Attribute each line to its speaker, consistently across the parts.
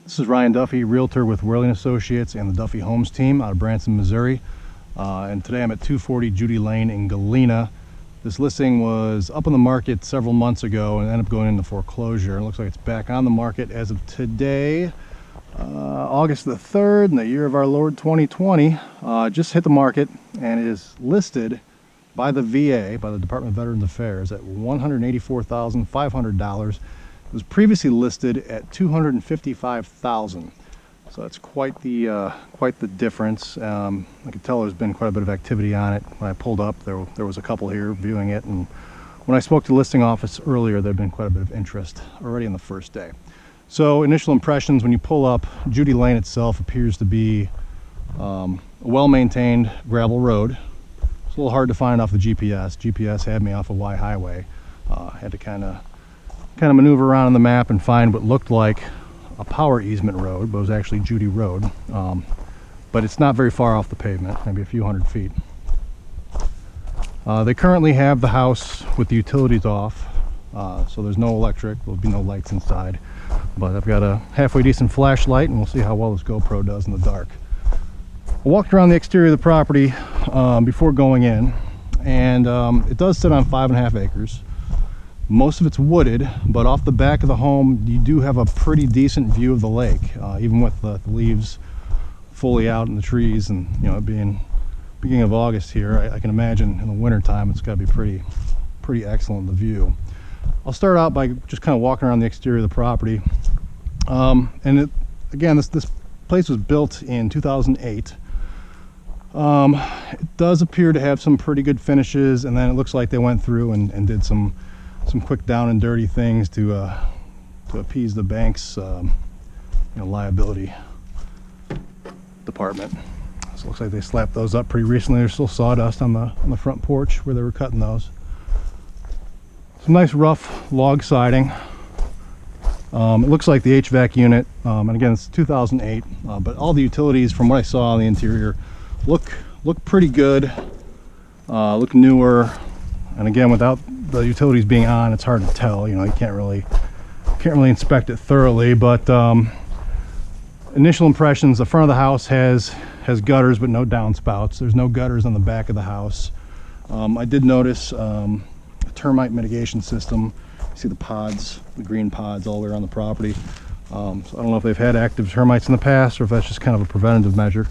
Speaker 1: This is Ryan Duffy, realtor with Whirling Associates and the Duffy Homes team out of Branson, Missouri. And today I'm at 240 Judy Lane in Galena. This listing was up on the market several months ago and ended up going into foreclosure. It looks like it's back on the market as of today, August the 3rd, in the year of our Lord 2020. Just hit the market and it is listed by the VA, by the Department of Veterans Affairs, at $184,500. It was previously listed at $255,000, so that's quite the difference. I could tell there's been quite a bit of activity on it. When I pulled up, there was a couple here viewing it, and when I spoke to the listing office earlier, there had been quite a bit of interest already on the first day. So initial impressions, when you pull up, Judy Lane itself appears to be a well-maintained gravel road. It's a little hard to find off the GPS. GPS had me off a Y highway. Had to kind of maneuver around on the map and find what looked like a power easement road, but it was actually Judy Road. But it's not very far off the pavement, maybe a few hundred feet. They currently have the house with the utilities off, so there's no electric, there'll be no lights inside. But I've got a halfway decent flashlight, and we'll see how well this GoPro does in the dark. I walked around the exterior of the property before going in, and it does sit on 5.5 acres. Most of it's wooded, but off the back of the home you do have a pretty decent view of the lake, even with the leaves fully out in the trees, and it being beginning of August here. I can imagine in the winter time it's got to be pretty excellent, the view. I'll start out by just kind of walking around the exterior of the property. And again, this place was built in 2008. It does appear to have some pretty good finishes, and then it looks like they went through and did some quick down and dirty things to appease the bank's liability department. So it looks like they slapped those up pretty recently. There's still sawdust on the front porch where they were cutting those. Some nice rough log siding. It looks like the HVAC unit, and again it's 2008, but all the utilities from what I saw on the interior look pretty good, look newer. And again, without the utilities being on, it's hard to tell. You can't really inspect it thoroughly. But initial impressions: the front of the house has gutters, but no downspouts. There's no gutters on the back of the house. I did notice a termite mitigation system. You see the pods, the green pods, all the way around the property. So I don't know if they've had active termites in the past, or if that's just kind of a preventative measure.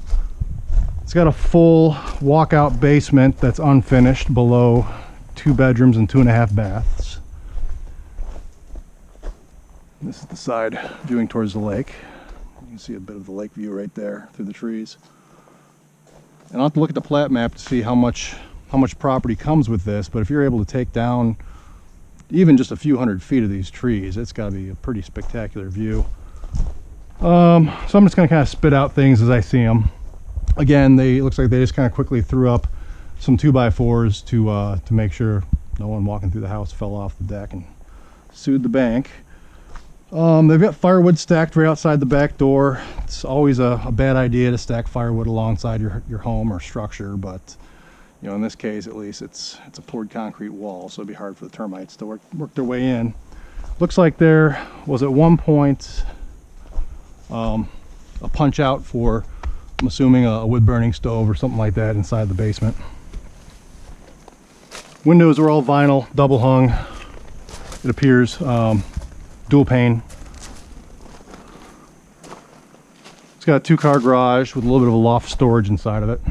Speaker 1: It's got a full walkout basement that's unfinished below 2 bedrooms and 2.5 baths. This is the side viewing towards the lake. You can see a bit of the lake view right there through the trees. And I'll have to look at the plat map to see how much property comes with this, but if you're able to take down even just a few hundred feet of these trees, it's got to be a pretty spectacular view. So I'm just going to kind of spit out things as I see them. Again, it looks like they just kind of quickly threw up some 2x4s to make sure no one walking through the house fell off the deck and sued the bank. They've got firewood stacked right outside the back door. It's always a bad idea to stack firewood alongside your home or structure, but in this case at least it's a poured concrete wall, so it'd be hard for the termites to work their way in. Looks like there was at one point a punch out for, I'm assuming, a wood burning stove or something like that inside the basement. Windows are all vinyl, double hung. It appears dual pane. It's got a 2-car garage with a little bit of a loft storage inside of it.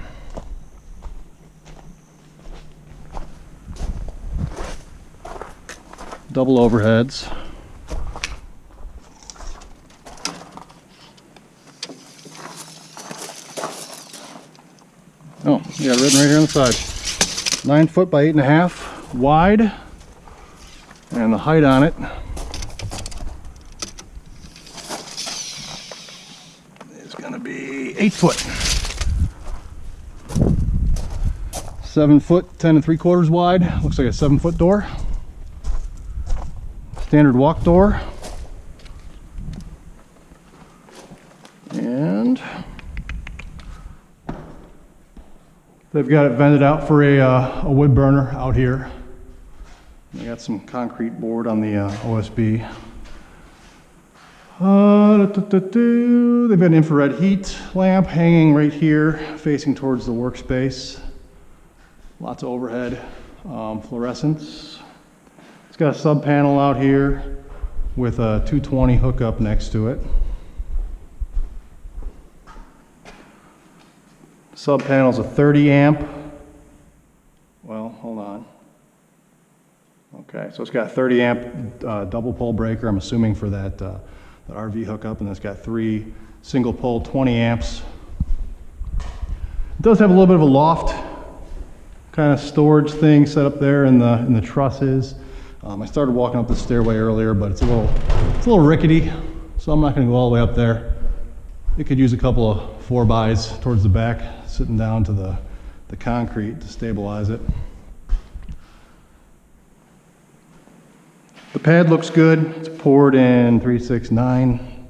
Speaker 1: Double overheads. Oh, yeah, written right here on the side. 9 foot by 8.5 wide, and the height on it is going to be 8 foot. 7 foot 10 3/4 wide. Looks like a 7-foot door. Standard walk door, and they've got it vented out for a wood burner out here. They got some concrete board on the OSB. They've got an infrared heat lamp hanging right here, facing towards the workspace. Lots of overhead fluorescence. It's got a sub panel out here with a 220 hookup next to it. Sub panel's a 30 amp. Well, hold on. Okay, so it's got a 30 amp double pole breaker, I'm assuming for that RV hookup, and it's got 3 single pole 20 amps. It does have a little bit of a loft kind of storage thing set up there in the trusses. I started walking up the stairway earlier, but it's a little rickety, so I'm not going to go all the way up there. It could use a couple of 4x towards the back, sitting down to the concrete to stabilize it. The pad looks good. It's poured in 369,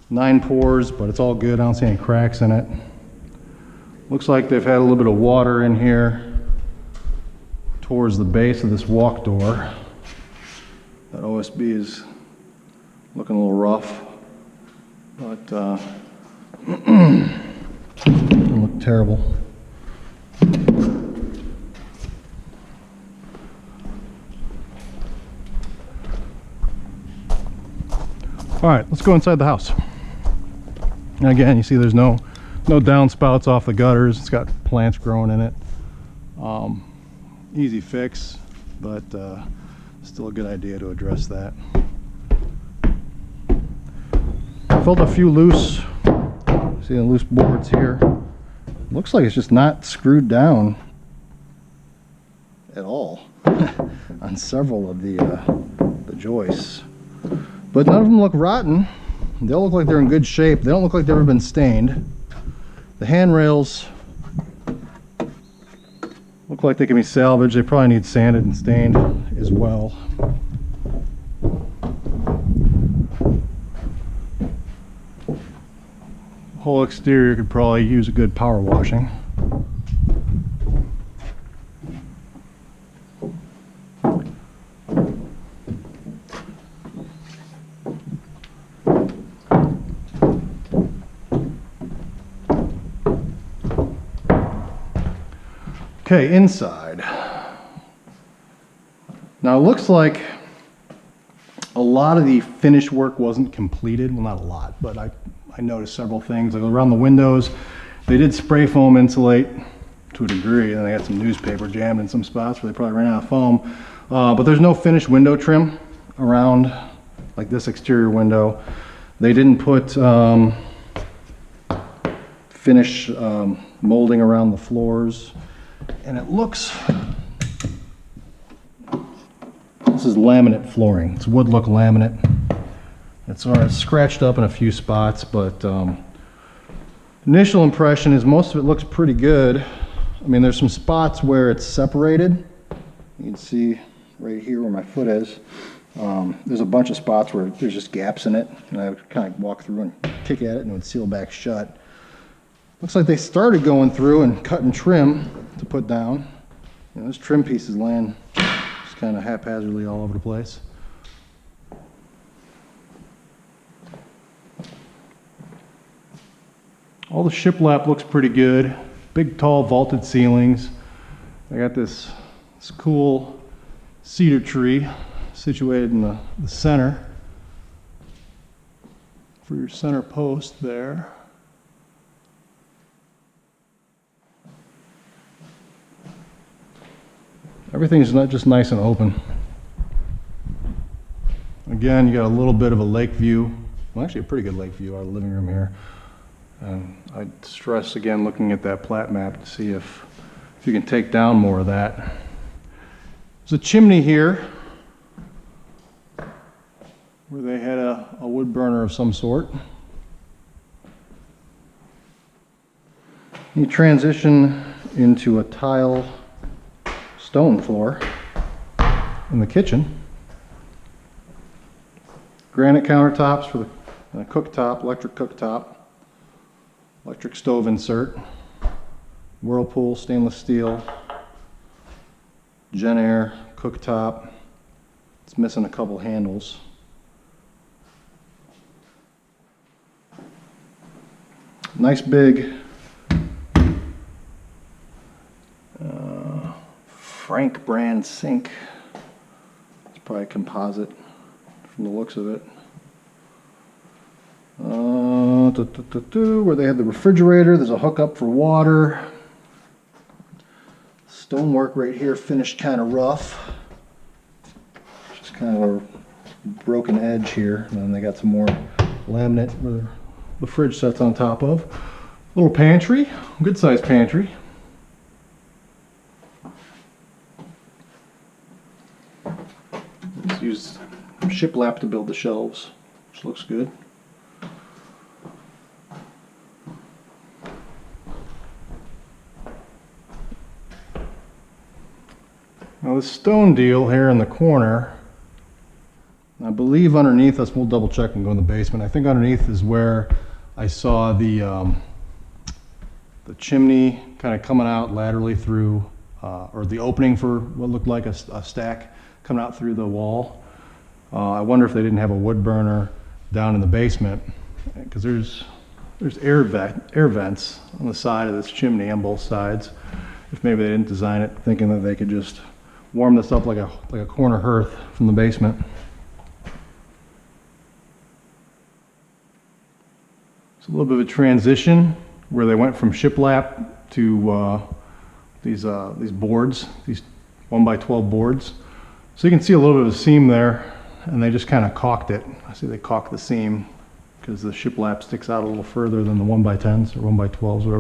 Speaker 1: 9 pours, but it's all good. I don't see any cracks in it. Looks like they've had a little bit of water in here towards the base of this walk door. That OSB is looking a little rough, but doesn't look terrible. All right, let's go inside the house. And again, you see there's no downspouts off the gutters. It's got plants growing in it. Easy fix, but still a good idea to address that. I felt a few loose, see the loose boards here. Looks like it's just not screwed down at all on several of the joists. But none of them look rotten. They all look like they're in good shape. They don't look like they've ever been stained. The handrails look like they can be salvaged. They probably need sanded and stained as well. The whole exterior could probably use a good power washing. Okay, inside. Now it looks like a lot of the finish work wasn't completed. Well, not a lot, but I noticed several things. Like around the windows, they did spray foam insulate to a degree, and they had some newspaper jammed in some spots where they probably ran out of foam. But there's no finished window trim around, like this exterior window. They didn't put finish molding around the floors. And it looks, this is laminate flooring. It's wood look laminate. It's sort of scratched up in a few spots, but initial impression is most of it looks pretty good. I mean, there's some spots where it's separated. You can see right here where my foot is. There's a bunch of spots where there's just gaps in it, and I would kind of walk through and kick at it and it would seal back shut. Looks like they started going through and cutting trim to put down. You know, this trim piece is laying just kind of haphazardly all over the place. All the shiplap looks pretty good. Big, tall, vaulted ceilings. I got this cool cedar tree situated in the center for your center post there. Everything's not just nice and open. Again, you got a little bit of a lake view. Well, actually a pretty good lake view out of the living room here. And I'd stress again looking at that plat map to see if you can take down more of that. There's a chimney here where they had a wood burner of some sort. You transition into a tile stone floor in the kitchen. Granite countertops for the cooktop, electric cooktop, electric stove insert, Whirlpool stainless steel, Genair cooktop. It's missing a couple handles. Nice big Frank brand sink. It's probably a composite from the looks of it. Where they had the refrigerator, there's a hookup for water. Stonework right here, finished kind of rough. Just kind of a broken edge here. And then they got some more laminate where the fridge sets on top of. Little pantry, good sized pantry. Just used shiplap to build the shelves, which looks good. Now this stone deal here in the corner, I believe underneath us, we'll double check and go in the basement. I think underneath is where I saw the chimney kind of coming out laterally through, or the opening for what looked like a stack coming out through the wall. I wonder if they didn't have a wood burner down in the basement, because there's air vents on the side of this chimney on both sides. If maybe they didn't design it thinking that they could just warm this up like a corner hearth from the basement. It's a little bit of a transition where they went from shiplap to these boards, these 1x12 boards. So you can see a little bit of a seam there, and they just kind of caulked it. I see they caulked the seam because the shiplap sticks out a little further than the 1x10s or 1x12s, whatever.